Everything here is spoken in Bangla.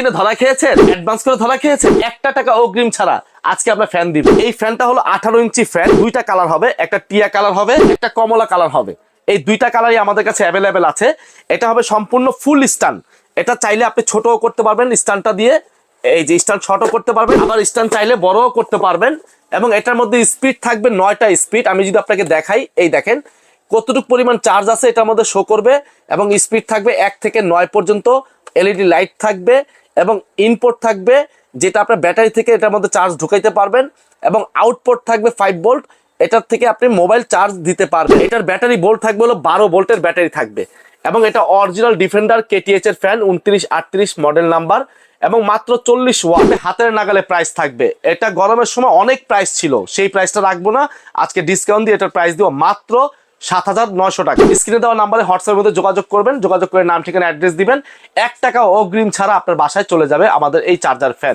কিনে ধরা খেয়েছেন, অ্যাডভান্স করে ধরা খেয়েছেন, 1 টাকা অগ্রিম ছাড়া আজকে আমরা ফ্যান দিব। এই ফ্যানটা হলো 18 ইঞ্চি ফ্যান, 2টা কালার হবে, একটা টিয়া কালার হবে, একটা কমলা কালার হবে। এই 2টা কালারই আমাদের কাছে অ্যাভেলেবেল আছে। এটা হবে সম্পূর্ণ ফুল স্ট্যান্ড। এটা চাইলে আপনি ছোটও করতে পারবেন স্ট্যান্ডটা দিয়ে, এই যে স্ট্যান্ড ছোট করতে পারবেন, আবার স্ট্যান্ড চাইলে বড়ও করতে পারবেন। এবং এটার মধ্যে স্পিড থাকবে 9টা স্পিড। আমি যদি আপনাকে দেখাই, এই দেখেন কতটুকু পরিমাণ চার্জ আছে এটার মধ্যে শো করবে। এবং স্পিড থাকবে 1 থেকে 9 পর্যন্ত। এলইডি লাইট থাকবে এবং ইনপুট থাকবে, যেটা আপনার ব্যাটারি থেকে এটার মধ্যে চার্জ ঢুকাইতে পারবেন। এবং আউটপুট থাকবে 5 ভোল্ট, এটার থেকে আপনি মোবাইল চার্জ দিতে পারবেন। এটার ব্যাটারি ভোল্ট থাকবে হলো 12 ভোল্টের ব্যাটারি থাকবে। এবং এটা অরিজিনাল ডিফেন্ডার কেটিএইচ এর ফ্যান, 2938 মডেল নাম্বার, এবং মাত্র 40 ওয়াট। হাতের নাগালে প্রাইস থাকবে। এটা গরমের সময় অনেক প্রাইস ছিল, সেই প্রাইসটা রাখবো না, আজকে ডিসকাউন্ট দিয়ে এটার প্রাইস দিব মাত্র 7900 টাকা। স্ক্রিনে দেওয়া নাম্বারে হোয়াটসঅ্যাপের মধ্যে যোগাযোগ করবেন, যোগাযোগ করে নাম ঠিকানা অ্যাড্রেস দিবেন। 1 টাকা অগ্রিম ছাড়া আপনার বাসায় চলে যাবে আমাদের এই চার্জার ফ্যান।